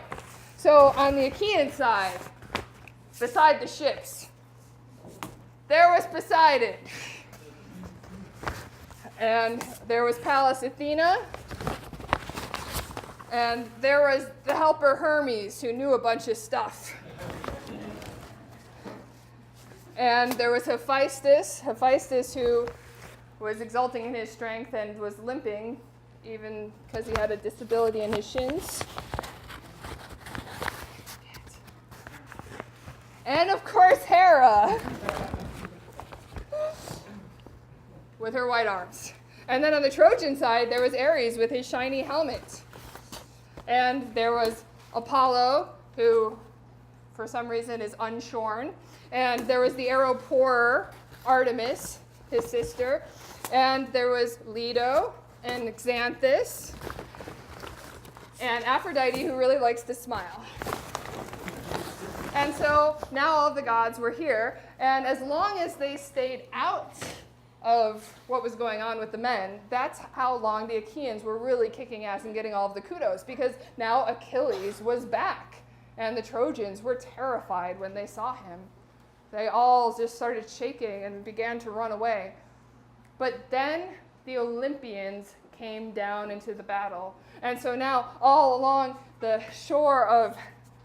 So on the Achaean side, beside the ships, there was Poseidon. And there was Pallas Athena. And there was the helper Hermes, who knew a bunch of stuff. And there was Hephaestus who was exulting in his strength and was limping, even because he had a disability in his shins. And of course, Hera, with her white arms. And then on the Trojan side, there was Ares with his shiny helmet. And there was Apollo, who for some reason is unshorn. And there was the arrow pourer, Artemis, his sister. And there was Leto and Xanthus. And Aphrodite, who really likes to smile. And so now all of the gods were here, and as long as they stayed out of what was going on with the men, that's how long the Achaeans were really kicking ass and getting all of the kudos, because now Achilles was back, and the Trojans were terrified when they saw him. They all just started shaking and began to run away. But then the Olympians came down into the battle, and so now all along the shore of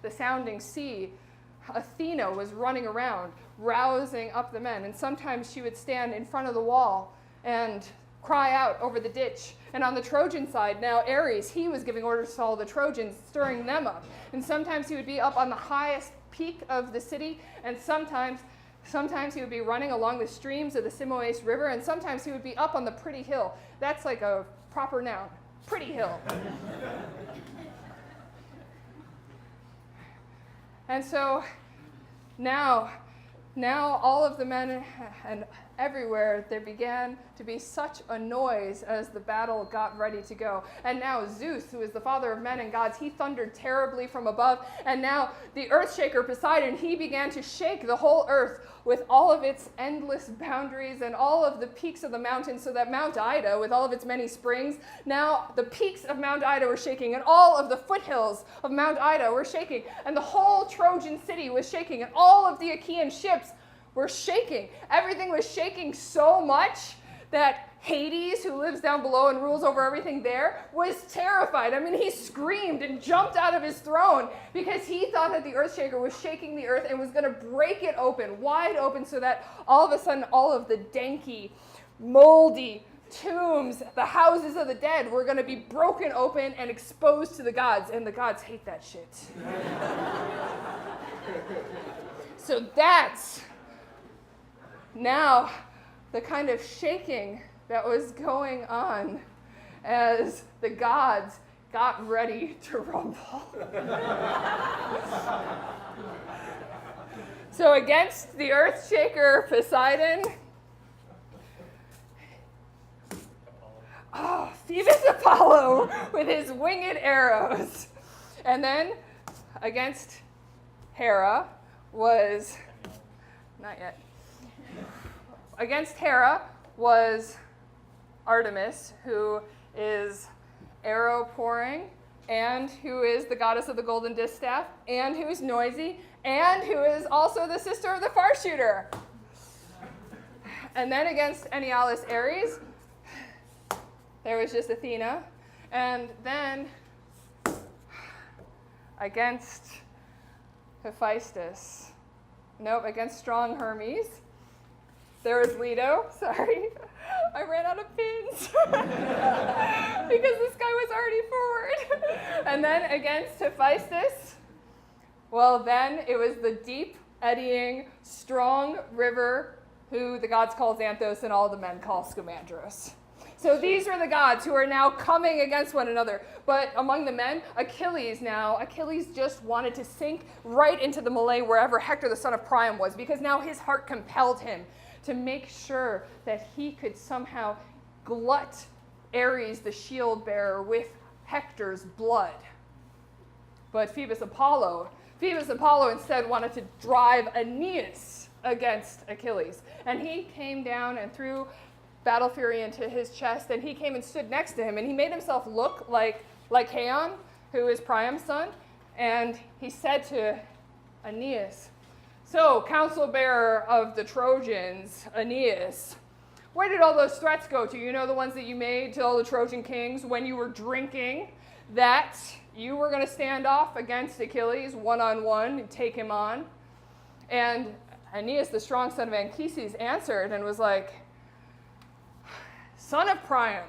the sounding sea, Athena was running around, rousing up the men, and sometimes she would stand in front of the wall and cry out over the ditch. And on the Trojan side, now Ares, he was giving orders to all the Trojans, stirring them up. And sometimes he would be up on the highest peak of the city, and sometimes he would be running along the streams of the Simois River, and sometimes he would be up on the pretty hill. That's like a proper noun, pretty hill. And so now all of the men and everywhere, there began to be such a noise as the battle got ready to go. And now Zeus, who is the father of men and gods, he thundered terribly from above. And now the earth shaker Poseidon, he began to shake the whole earth with all of its endless boundaries and all of the peaks of the mountains, so that Mount Ida, with all of its many springs, now the peaks of Mount Ida were shaking, and all of the foothills of Mount Ida were shaking, and the whole Trojan city was shaking, and all of the Achaean ships were shaking. Everything was shaking so much that Hades, who lives down below and rules over everything there, was terrified. I mean, he screamed and jumped out of his throne because he thought that the earthshaker was shaking the earth and was going to break it open, wide open, so that all of a sudden all of the danky, moldy tombs, the houses of the dead, were going to be broken open and exposed to the gods, and the gods hate that shit. So that's now the kind of shaking that was going on as the gods got ready to rumble. So against the earth shaker Poseidon, Phoebus Apollo with his winged arrows. And then against Hera was, not yet, against Hera was Artemis, who is arrow pouring, and who is the goddess of the golden distaff, and who is noisy, and who is also the sister of the far shooter. And then against Enyalus Ares, there was just Athena. And then against Hephaestus, against strong Hermes, there was Leto. Sorry, I ran out of pins because this guy was already forward. And then against Hephaestus, well, then it was the deep, eddying, strong river, who the gods call Xanthos and all the men call Scamandros. So these are the gods who are now coming against one another. But among the men, Achilles just wanted to sink right into the melee wherever Hector, the son of Priam, was, because now his heart compelled him to make sure that he could somehow glut Ares, the shield bearer, with Hector's blood. But Phoebus Apollo instead wanted to drive Aeneas against Achilles. And he came down and threw battle fury into his chest, and he came and stood next to him, and he made himself look like Lycaon, who is Priam's son, and he said to Aeneas, "So, counsel bearer of the Trojans, Aeneas, where did all those threats go to? You know, the ones that you made to all the Trojan kings when you were drinking, that you were going to stand off against Achilles one-on-one and take him on?" And Aeneas, the strong son of Anchises, answered and was like, son of Priam,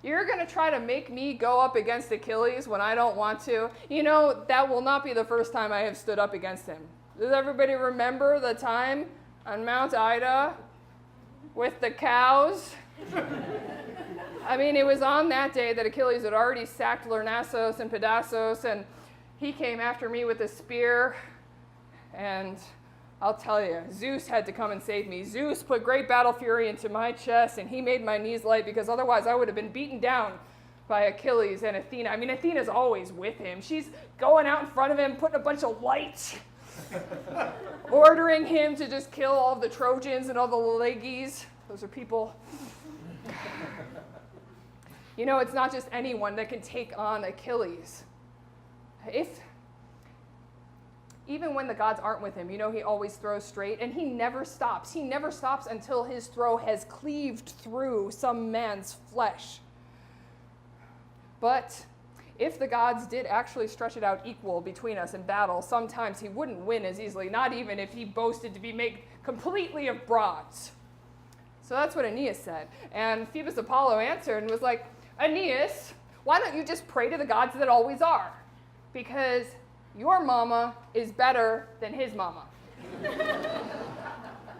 you're going to try to make me go up against Achilles when I don't want to? You know, that will not be the first time I have stood up against him. Does everybody remember the time on Mount Ida with the cows? I mean, it was on that day that Achilles had already sacked Lernassos and Pedassos, and he came after me with a spear, and I'll tell you, Zeus had to come and save me. Zeus put great battle fury into my chest, and he made my knees light, because otherwise I would have been beaten down by Achilles and Athena. I mean, Athena's always with him. She's going out in front of him, putting a bunch of lights, ordering him to just kill all the Trojans and all the Leges. Those are people. You know, it's not just anyone that can take on Achilles. Even when the gods aren't with him, you know, he always throws straight, and he never stops. He never stops until his throw has cleaved through some man's flesh. But if the gods did actually stretch it out equal between us in battle, sometimes he wouldn't win as easily, not even if he boasted to be made completely of bronze. So that's what Aeneas said. And Phoebus Apollo answered and was like, Aeneas, why don't you just pray to the gods that always are? Because your mama is better than his mama.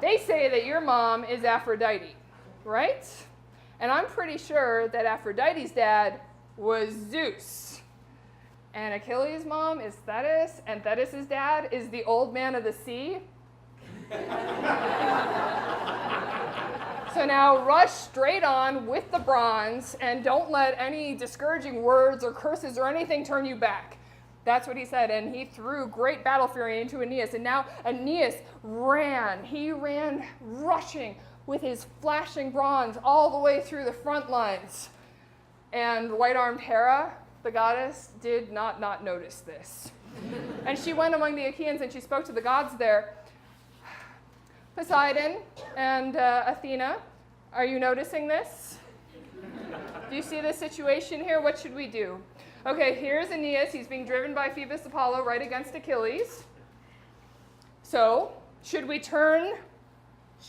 They say that your mom is Aphrodite, right? And I'm pretty sure that Aphrodite's dad was Zeus. And Achilles' mom is Thetis, and Thetis' dad is the old man of the sea. So now rush straight on with the bronze, and don't let any discouraging words or curses or anything turn you back. That's what he said, and he threw great battle fury into Aeneas, and now Aeneas ran. He ran rushing with his flashing bronze all the way through the front lines. And white-armed Hera, the goddess, did not notice this. And she went among the Achaeans, and she spoke to the gods there. Poseidon and Athena, are you noticing this? Do you see this situation here? What should we do? Okay, here's Aeneas. He's being driven by Phoebus Apollo right against Achilles. So, should we turn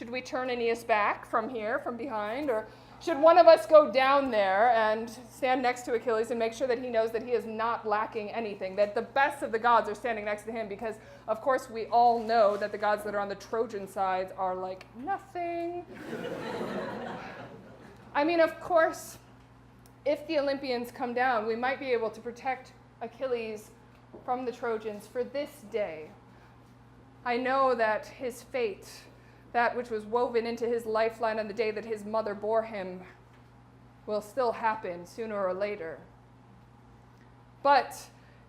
Aeneas back from here, from behind, or should one of us go down there and stand next to Achilles and make sure that he knows that he is not lacking anything, that the best of the gods are standing next to him? Because, of course, we all know that the gods that are on the Trojan side are like nothing. I mean, of course, if the Olympians come down, we might be able to protect Achilles from the Trojans for this day. I know that his fate, that which was woven into his lifeline on the day that his mother bore him, will still happen sooner or later. But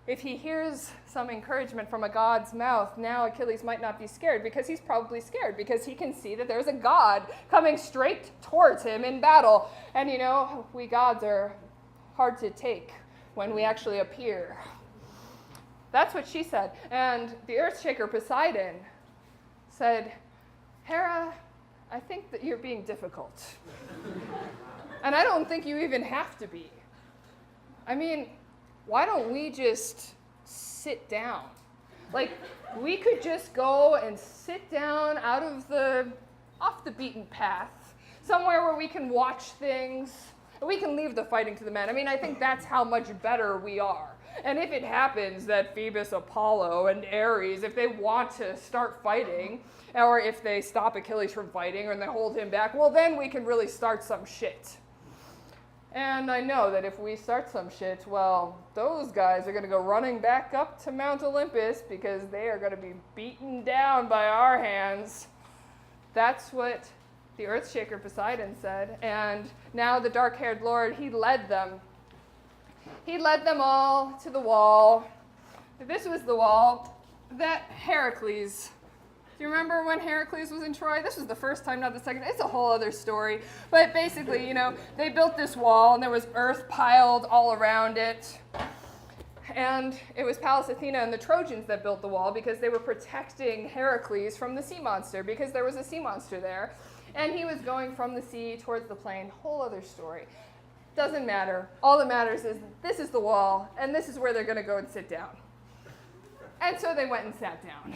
if he hears some encouragement from a god's mouth, now Achilles might not be scared, because he's probably scared because he can see that there's a god coming straight towards him in battle. And you know, we gods are hard to take when we actually appear. That's what she said. And the earthshaker Poseidon said, Hera, I think that you're being difficult. And I don't think you even have to be. I mean, why don't we just sit down? Like, we could just go and sit down off the beaten path, somewhere where we can watch things. We can leave the fighting to the men. I mean, I think that's how much better we are. And if it happens that Phoebus, Apollo, and Ares, if they want to start fighting, or if they stop Achilles from fighting, or they hold him back, well, then we can really start some shit. And I know that if we start some shit, well, those guys are going to go running back up to Mount Olympus, because they are going to be beaten down by our hands. That's what the earthshaker Poseidon said. And now the dark-haired lord, he led them. He led them all to the wall. This was the wall that Heracles. Do you remember when Heracles was in Troy? This was the first time, not the second. It's a whole other story. But basically, you know, they built this wall, and there was earth piled all around it. And it was Pallas Athena and the Trojans that built the wall, because they were protecting Heracles from the sea monster, because there was a sea monster there. And he was going from the sea towards the plain. Whole other story. Doesn't matter. All that matters is this is the wall, and this is where they're going to go and sit down. And so they went and sat down.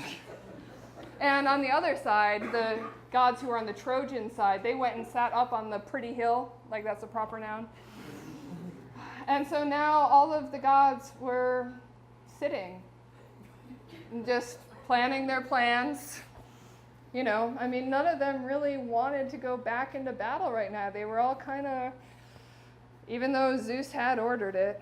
And on the other side, the gods who were on the Trojan side, they went and sat up on the pretty hill, like that's a proper noun. And so now all of the gods were sitting, and just planning their plans. You know, I mean, none of them really wanted to go back into battle right now. They were all kind of, even though Zeus had ordered it.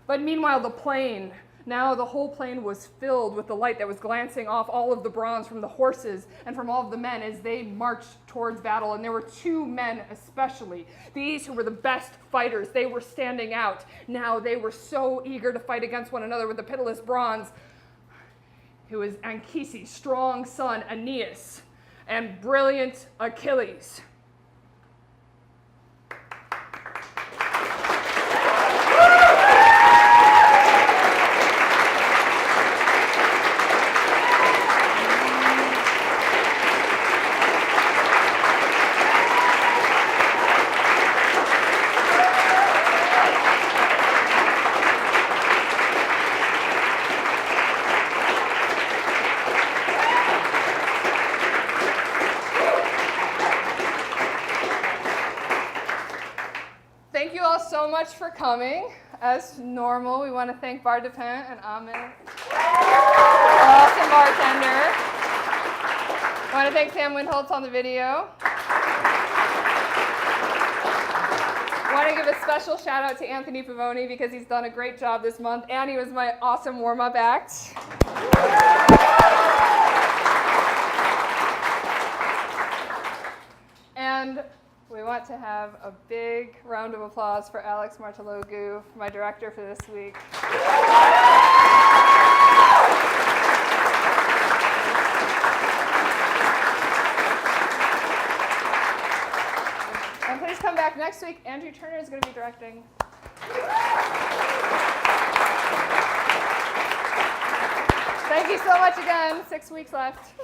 But meanwhile, the plain, now the whole plain was filled with the light that was glancing off all of the bronze from the horses and from all of the men as they marched towards battle. And there were two men especially, these who were the best fighters. They were standing out. Now they were so eager to fight against one another with the pitiless bronze. It was Anchises' strong son Aeneas and brilliant Achilles. Thank you all so much for coming. As normal, we want to thank Bar Dependent and Ahmed, our awesome bartender. I want to thank Sam Windholz on the video. I want to give a special shout out to Anthony Pavoni because he's done a great job this month, and he was my awesome warm-up act. And we want to have a big round of applause for Alex Martalogu, my director for this week. And please come back next week. Andrew Turner is going to be directing. Thank you so much again. 6 weeks left.